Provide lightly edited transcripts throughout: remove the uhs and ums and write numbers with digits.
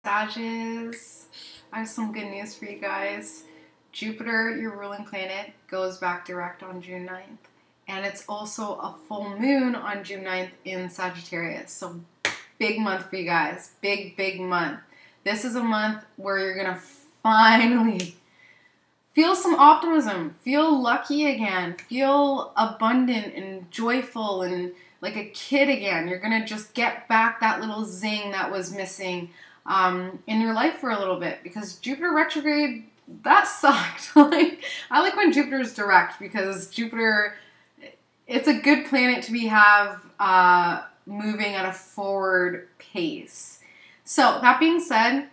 Sages, I have some good news for you guys. Jupiter, your ruling planet, goes back direct on June 9th. And it's also a full moon on June 9th in Sagittarius. So big month for you guys. Big, big month. This is a month where you're going to finally feel some optimism. Feel lucky again. Feel abundant and joyful and like a kid again. You're going to just get back that little zing that was missing in your life for a little bit, because Jupiter retrograde, that sucked. I like when Jupiter is direct, because Jupiter, it's a good planet to moving at a forward pace. So that being said,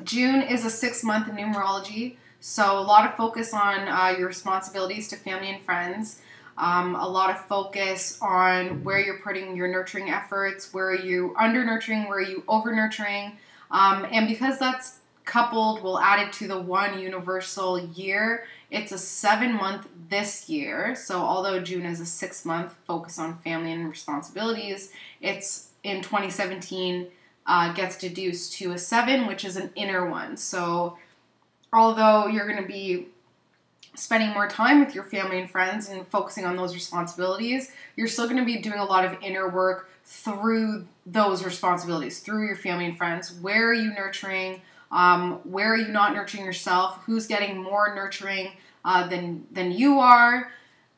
June is a 6-month in numerology, so a lot of focus on your responsibilities to family and friends. A lot of focus on where you're putting your nurturing efforts, where are you under-nurturing, where are you over-nurturing. And because that's coupled, we'll add it to the one universal year. It's a 7-month this year. So although June is a 6-month focus on family and responsibilities, it's in 2017 gets deduced to a 7, which is an inner one. So although you're going to be spending more time with your family and friends and focusing on those responsibilities, you're still going to be doing a lot of inner work through those responsibilities, through your family and friends. Where are you nurturing? Where are you not nurturing yourself? Who's getting more nurturing than you are?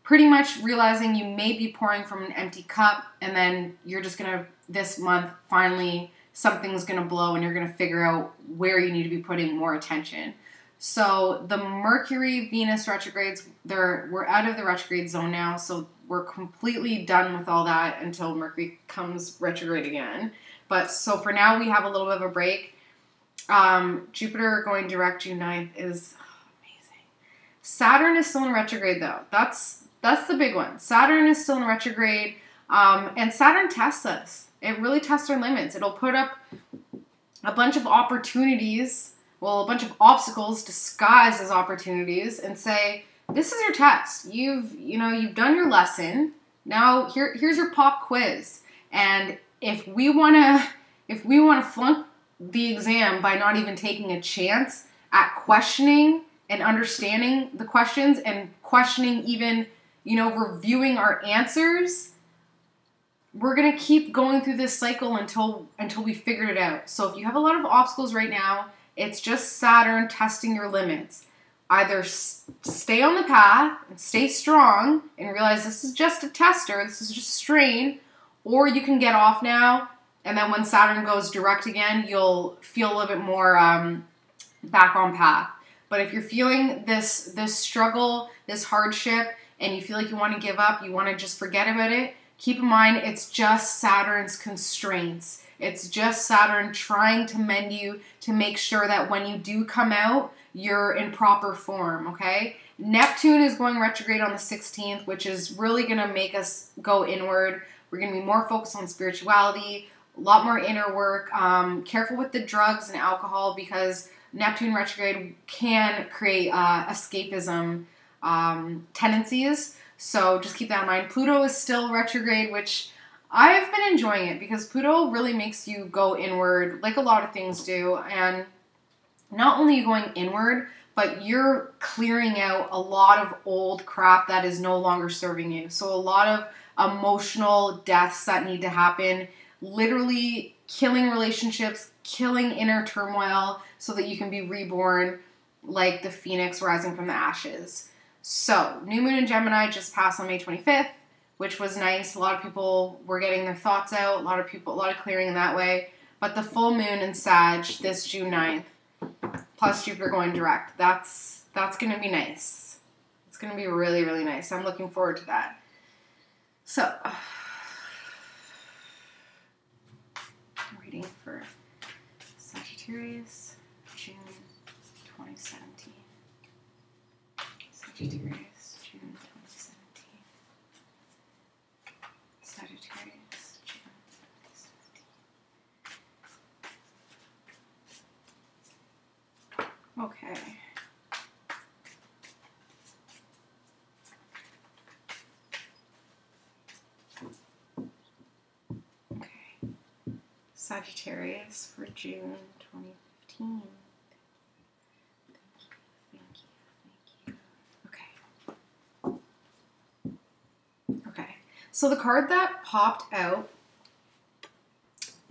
Pretty much realizing you may be pouring from an empty cup, and then you're just going to, this month, finally, something's going to blow and you're going to figure out where you need to be putting more attention. So the Mercury-Venus retrogrades, we're out of the retrograde zone now, so we're completely done with all that until Mercury comes retrograde again. But so for now, we have a little bit of a break. Jupiter going direct June 9th is amazing. Saturn is still in retrograde, though. That's the big one. Saturn is still in retrograde, and Saturn tests us. It really tests our limits. It'll put up a bunch of opportunities, a bunch of obstacles disguised as opportunities, and say, this is your test. You've done your lesson. Now here's your pop quiz. And if we wanna flunk the exam by not even taking a chance at questioning and understanding the questions and questioning even, reviewing our answers, we're going to keep going through this cycle until we figured it out. So if you have a lot of obstacles right now, it's just Saturn testing your limits. Either stay on the path and stay strong and realize this is just a tester, this is just strain, or you can get off now, and then when Saturn goes direct again, you'll feel a little bit more back on path. But if you're feeling this struggle, this hardship, and you feel like you want to give up, you want to just forget about it, keep in mind it's just Saturn's constraints. It's just Saturn trying to mend you to make sure that when you do come out, you're in proper form, okay? Neptune is going retrograde on the 16th, which is really going to make us go inward. We're going to be more focused on spirituality, a lot more inner work. Careful with the drugs and alcohol, because Neptune retrograde can create escapism tendencies. So just keep that in mind. Pluto is still retrograde, which I've been enjoying it because Pluto really makes you go inward, like a lot of things do. And not only are you going inward, but you're clearing out a lot of old crap that is no longer serving you. So a lot of emotional deaths that need to happen, literally killing relationships, killing inner turmoil so that you can be reborn like the phoenix rising from the ashes. So, new moon in Gemini just passed on May 25th, which was nice. A lot of people were getting their thoughts out, a lot of clearing in that way. But the full moon in Sag this June 9th, plus Jupiter going direct, that's going to be nice. It's going to be really, really nice. I'm looking forward to that. So, reading for Sagittarius, June 2017. Sagittarius, June 2017. Sagittarius, June 2017. Okay. Okay. Sagittarius for June 2015. Thank you. Okay. So the card that popped out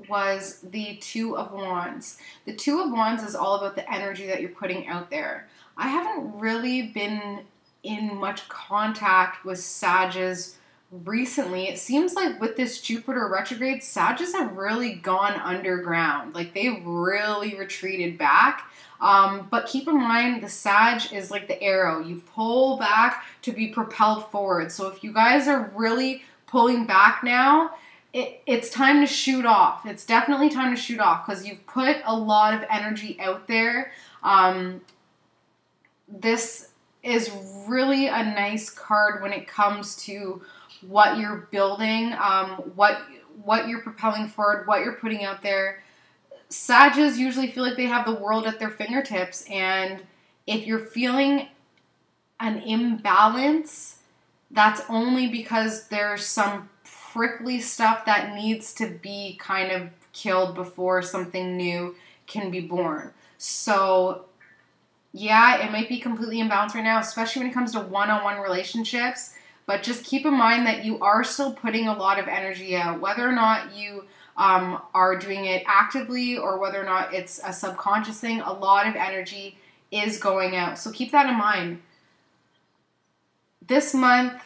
was the Two of Wands. The Two of Wands is all about the energy that you're putting out there. I haven't really been in much contact with Sages recently. It seems like with this Jupiter retrograde, Sages have really gone underground. Like they've really retreated back. But keep in mind, the Sag is like the arrow. You pull back to be propelled forward. So if you guys are really pulling back now, it's time to shoot off. It's definitely time to shoot off because you've put a lot of energy out there. This is really a nice card when it comes to what you're building, what you're propelling forward, what you're putting out there. Sages usually feel like they have the world at their fingertips, and if you're feeling an imbalance, that's only because there's some prickly stuff that needs to be kind of killed before something new can be born. So yeah, it might be completely imbalanced right now, especially when it comes to one-on-one relationships. But just keep in mind that you are still putting a lot of energy out, whether or not you are doing it actively or whether or not it's a subconscious thing. A lot of energy is going out. So keep that in mind. This month,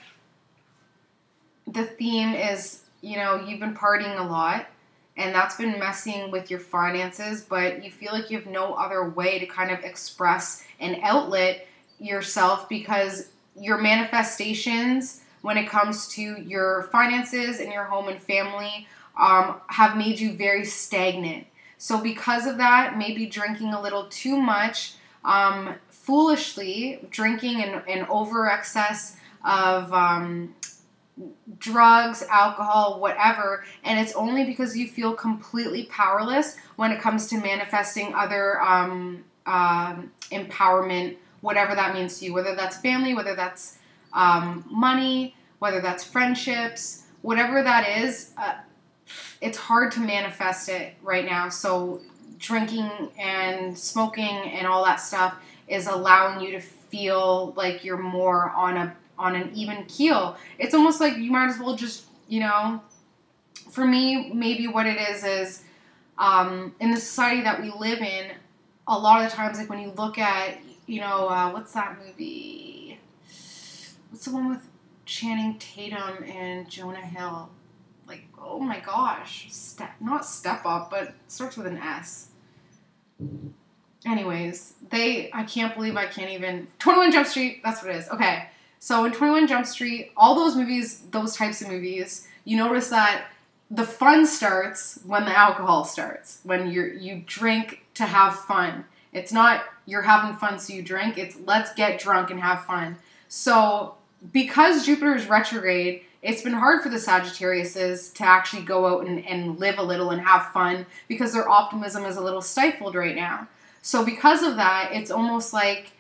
the theme is, you know, you've been partying a lot. And that's been messing with your finances, but you feel like you have no other way to kind of express and outlet yourself because your manifestations when it comes to your finances and your home and family have made you very stagnant. So because of that, maybe drinking a little too much, foolishly drinking an over excess of drugs, alcohol, whatever, and it's only because you feel completely powerless when it comes to manifesting other empowerment, whatever that means to you, whether that's family, whether that's money, whether that's friendships, whatever that is, it's hard to manifest it right now. So drinking and smoking and all that stuff is allowing you to feel like you're more on an even keel. It's almost like you might as well just, you know, for me, maybe what it is in the society that we live in, a lot of the times, like when you look at, you know, what's that movie? What's the one with Channing Tatum and Jonah Hill? Like, oh my gosh, not Step Up, but starts with an S. Anyways, I can't believe I can't even, 21 Jump Street, that's what it is. Okay. So in 21 Jump Street, all those movies, those types of movies, you notice that the fun starts when the alcohol starts. When you drink to have fun. It's not you're having fun so you drink. It's let's get drunk and have fun. So because Jupiter is retrograde, it's been hard for the Sagittariuses to actually go out and live a little and have fun because their optimism is a little stifled right now. So because of that, it's almost like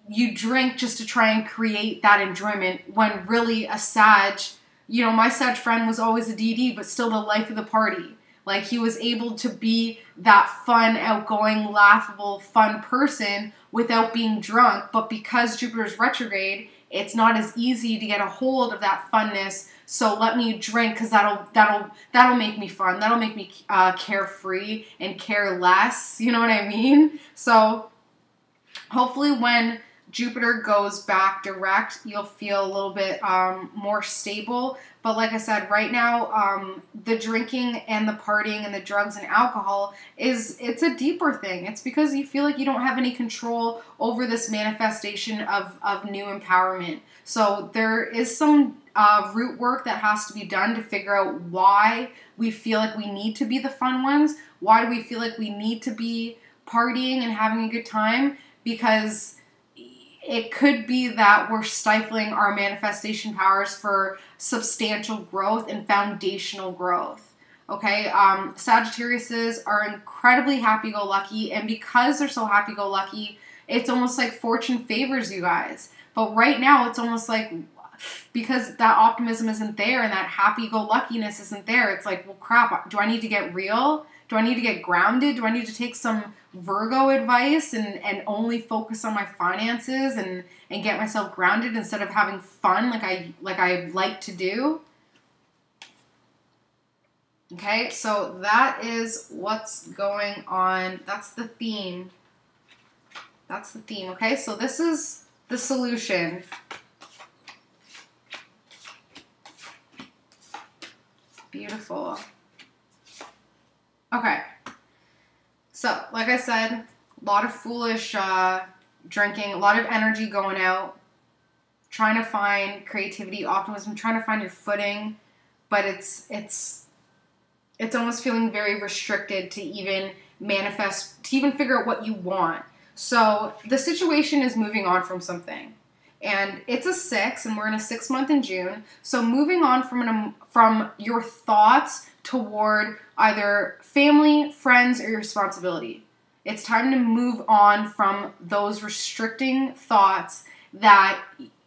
you drink just to try and create that enjoyment when really a Sag, you know, my Sag friend was always a DD, but still the life of the party. Like he was able to be that fun, outgoing, laughable, fun person without being drunk. But because Jupiter's retrograde, it's not as easy to get a hold of that funness. So let me drink because that'll make me fun. That'll make me carefree and care less. You know what I mean? So hopefully when Jupiter goes back direct, you'll feel a little bit more stable. But like I said, right now, the drinking and the partying and the drugs and alcohol it's a deeper thing. It's because you feel like you don't have any control over this manifestation of new empowerment. So there is some root work that has to be done to figure out why we feel like we need to be the fun ones. Why do we feel like we need to be partying and having a good time? Because it could be that we're stifling our manifestation powers for substantial growth and foundational growth. Okay, Sagittariuses are incredibly happy-go-lucky, and because they're so happy-go-lucky, it's almost like fortune favors you guys. But right now, it's almost like because that optimism isn't there and that happy-go-luckiness isn't there, it's like, well, crap, do I need to get real? Do I need to get grounded? Do I need to take some Virgo advice and only focus on my finances and get myself grounded instead of having fun like I like to do? Okay, so that is what's going on. That's the theme. That's the theme, okay? So this is the solution. Beautiful. Okay. So, like I said, a lot of foolish drinking, a lot of energy going out, trying to find creativity, optimism, trying to find your footing, but it's almost feeling very restricted to even manifest, to even figure out what you want. So the situation is moving on from something. And it's a 6, and we're in a 6 month in June. So moving on from your thoughts toward either family, friends, or your responsibility. It's time to move on from those restricting thoughts that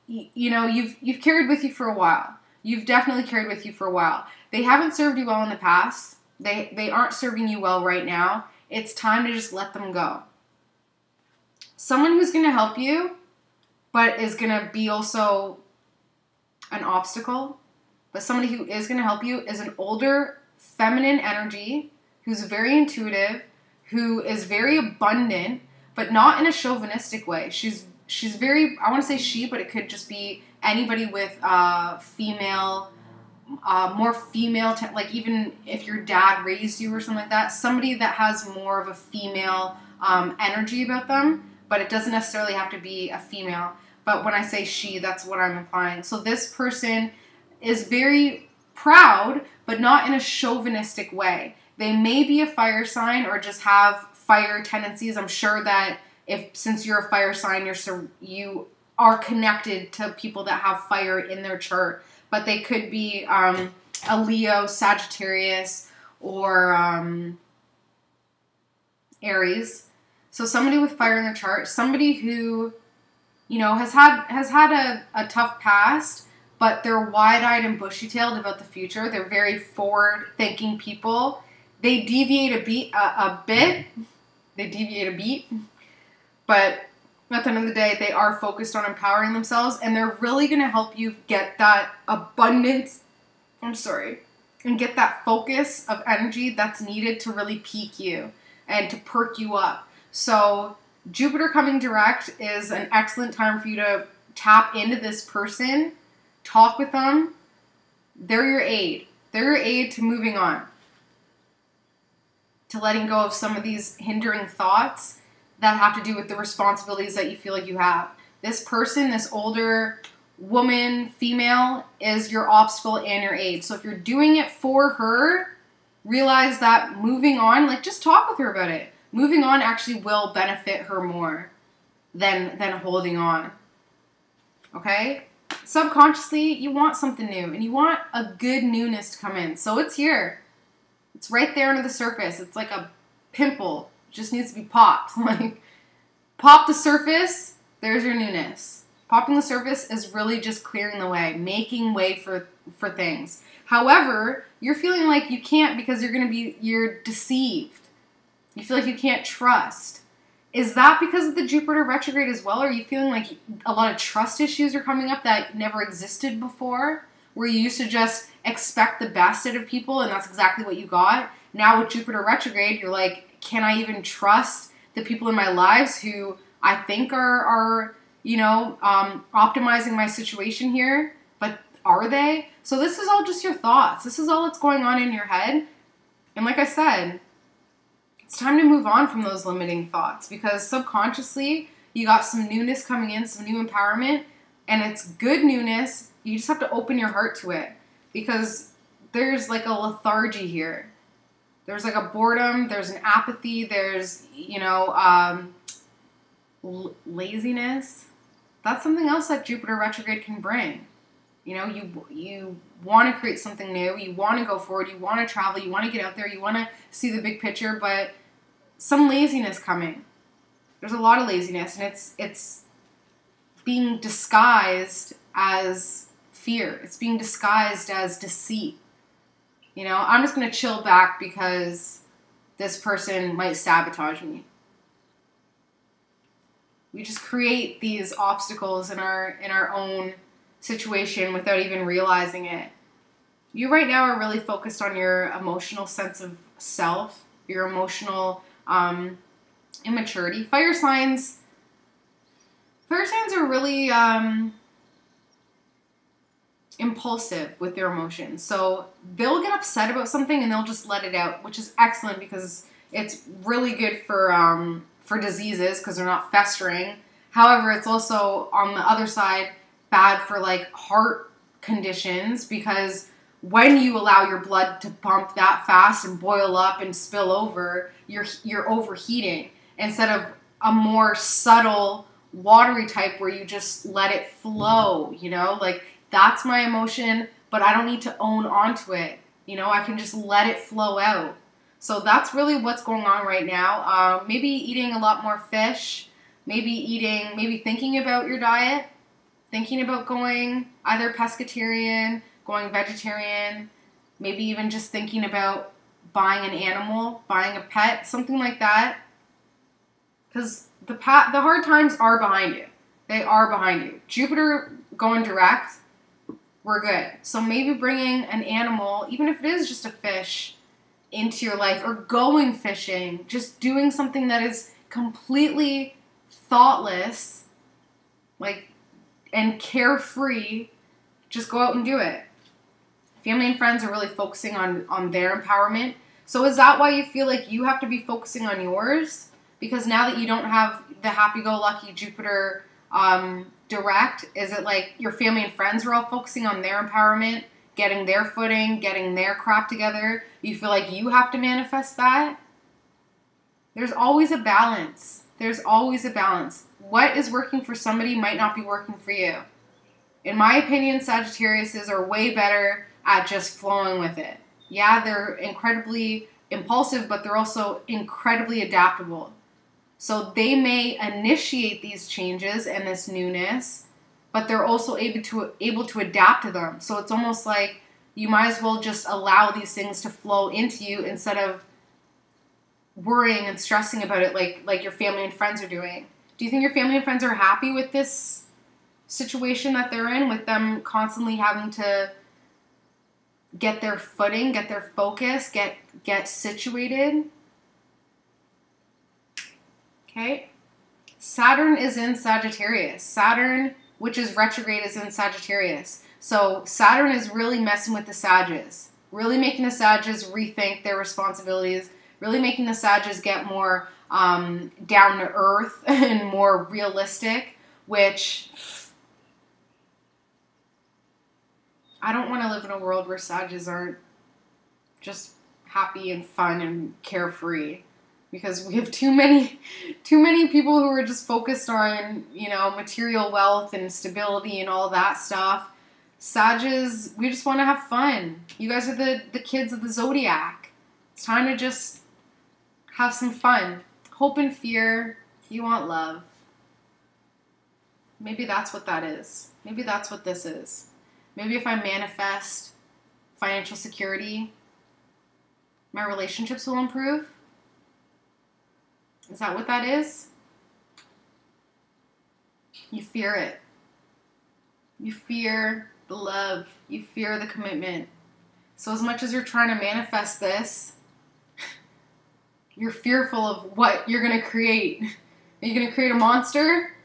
you've carried with you for a while. You've definitely carried with you for a while. They haven't served you well in the past. They aren't serving you well right now. It's time to just let them go. Someone who's going to help you, but is going to be also an obstacle, but somebody who is going to help you is an older feminine energy who's very intuitive, who is very abundant, but not in a chauvinistic way. She's very, I want to say she, but it could just be anybody with female, more female, like even if your dad raised you or something like that, somebody that has more of a female energy about them. But it doesn't necessarily have to be a female. But when I say she, that's what I'm implying. So this person is very proud, but not in a chauvinistic way. They may be a fire sign or just have fire tendencies. I'm sure that since you're a fire sign, you are connected to people that have fire in their chart. But they could be a Leo, Sagittarius, or Aries. So somebody with fire in their chart, somebody who, has had a tough past, but they're wide-eyed and bushy-tailed about the future. They're very forward-thinking people. They deviate a bit. They deviate a beat. But at the end of the day, they are focused on empowering themselves, and they're really going to help you get that abundance, and get that focus of energy that's needed to really peak you and to perk you up. So Jupiter coming direct is an excellent time for you to tap into this person, talk with them. They're your aid. They're your aid to moving on, to letting go of some of these hindering thoughts that have to do with the responsibilities that you feel like you have. This person, this older woman, female, is your obstacle and your aid. So if you're doing it for her, realize that moving on, just talk with her about it. Moving on actually will benefit her more than holding on. Okay? Subconsciously, you want something new, and you want a good newness to come in. So it's here. It's right there under the surface. It's like a pimple. It just needs to be popped. Pop the surface, there's your newness. Popping the surface is really just clearing the way, making way for things. However, you're feeling like you can't because you're deceived. You feel like you can't trust. Is that because of the Jupiter retrograde as well? Are you feeling like a lot of trust issues are coming up that never existed before? Where you used to just expect the best out of people and that's exactly what you got? Now with Jupiter retrograde, you're like, can I even trust the people in my lives who I think are optimizing my situation here? But are they? So this is all just your thoughts. This is all that's going on in your head. And like I said, it's time to move on from those limiting thoughts because subconsciously you got some newness coming in, some new empowerment, and it's good newness. You just have to open your heart to it because there's like a lethargy here. There's like a boredom, there's an apathy, there's, laziness. That's something else that Jupiter retrograde can bring. You want to create something new, you want to go forward, you want to travel, you want to get out there, you want to see the big picture, but some laziness coming. There's a lot of laziness, and it's being disguised as fear. It's being disguised as deceit. I'm just going to chill back because this person might sabotage me. We just create these obstacles in our own situation without even realizing it. You right now are really focused on your emotional sense of self, your emotional immaturity. Fire signs are really impulsive with their emotions. So they'll get upset about something and they'll just let it out, which is excellent because it's really good for diseases because they're not festering. However, it's also on the other side bad for like heart conditions, because when you allow your blood to pump that fast and boil up and spill over, you're overheating, instead of a more subtle watery type where you just let it flow, you know, like that's my emotion, but I don't need to own onto it. You know, I can just let it flow out. So that's really what's going on right now. Maybe eating a lot more fish, maybe thinking about your diet, thinking about going either pescatarian, going vegetarian, maybe even just thinking about buying an animal, buying a pet, something like that. Because the hard times are behind you. They are behind you. Jupiter going direct, we're good. So maybe bringing an animal, even if it is just a fish, into your life, or going fishing, just doing something that is completely thoughtless, like, and carefree. Just go out and do it. Family and friends are really focusing on their empowerment. So is that why you feel like you have to be focusing on yours? Because now that you don't have the happy-go-lucky Jupiter direct, is it like your family and friends are all focusing on their empowerment, getting their footing, getting their crap together? You feel like you have to manifest that? There's always a balance. There's always a balance. What is working for somebody might not be working for you. In my opinion, Sagittariuses are way better at just flowing with it. Yeah, they're incredibly impulsive, but they're also incredibly adaptable. So they may initiate these changes and this newness, but they're also able to adapt to them. So it's almost like you might as well just allow these things to flow into you instead of worrying and stressing about it like your family and friends are doing. Do you think your family and friends are happy with this situation that they're in, with them constantly having to get their footing, get their focus, get situated? Okay. Saturn is in Sagittarius. Saturn, which is retrograde, is in Sagittarius. So Saturn is really messing with the Sages, really making the Sages rethink their responsibilities, really making the Sages get more down to earth and more realistic, which I don't want to live in a world where Sages aren't just happy and fun and carefree, because we have too many people who are just focused on, you know, material wealth and stability and all that stuff. Sages, we just want to have fun. You guys are the kids of the zodiac. It's time to just have some fun. Hope and fear. You want love. Maybe that's what that is. Maybe that's what this is. Maybe if I manifest financial security, my relationships will improve. Is that what that is? You fear it. You fear the love. You fear the commitment. So as much as you're trying to manifest this, you're fearful of what you're going to create. Are you going to create a monster?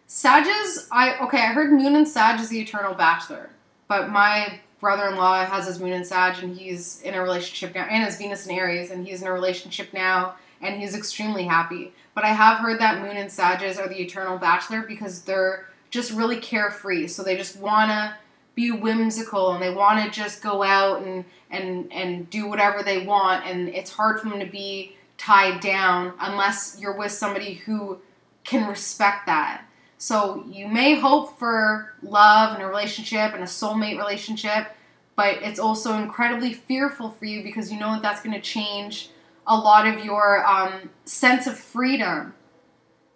Sages, I heard Moon and Sag is the eternal bachelor. But my brother-in-law has his Moon in Sag, and he's in a relationship now, and his Venus in Aries, and he's in a relationship now, and he's extremely happy. But I have heard that Moon and Sages are the eternal bachelor because they're just really carefree. So they just want to be whimsical, and they want to just go out and do whatever they want, and it's hard for them to be tied down unless you're with somebody who can respect that. So you may hope for love and a relationship and a soulmate relationship, but it's also incredibly fearful for you because you know that that's going to change a lot of your sense of freedom.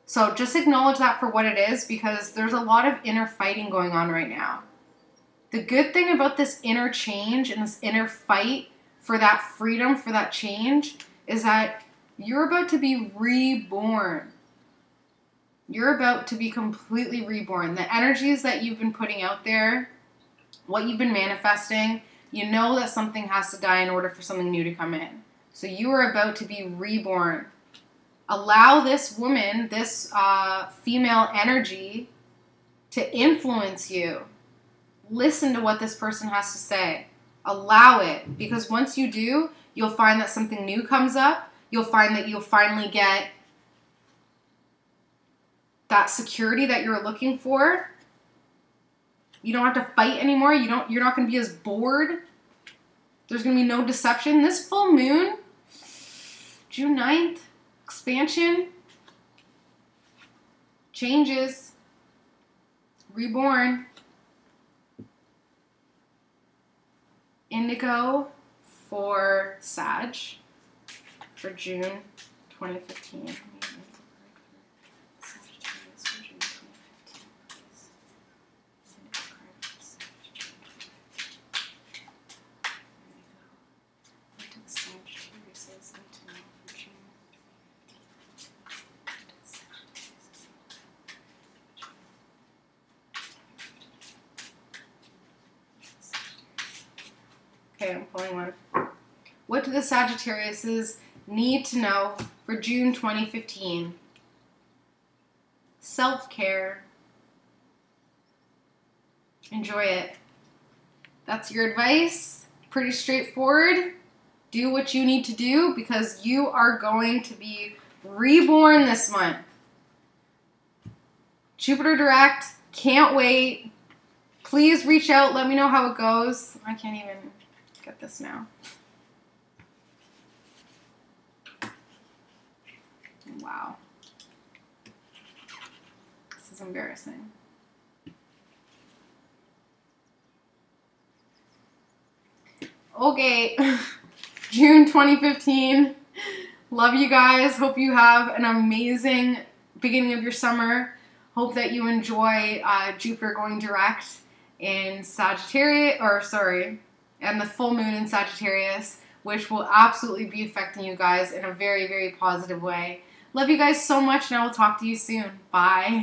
So just acknowledge that for what it is, because there's a lot of inner fighting going on right now. The good thing about this inner change and this inner fight for that freedom, for that change, is that you're about to be reborn. You're about to be completely reborn. The energies that you've been putting out there, what you've been manifesting, you know that something has to die in order for something new to come in. So you are about to be reborn. Allow this woman, this female energy to influence you. Listen to what this person has to say. Allow it. Because once you do, you'll find that something new comes up. You'll find that you'll finally get that security that you're looking for. You don't have to fight anymore. You're not going to be as bored. There's going to be no deception. This full moon, June 9th, expansion, changes, reborn, indigo for Sag for June 2015. Okay, I'm pulling one. What do the Sagittariuses need to know for June 2015? Self-care. Enjoy it. That's your advice. Pretty straightforward. Do what you need to do because you are going to be reborn this month. Jupiter direct. Can't wait. Please reach out. Let me know how it goes. I can't even get this now. Wow. This is embarrassing. Okay. June 2015. Love you guys. Hope you have an amazing beginning of your summer. Hope that you enjoy Jupiter going direct in Sagittarius, and the full moon in Sagittarius, which will absolutely be affecting you guys in a very, very positive way. Love you guys so much, and I will talk to you soon. Bye.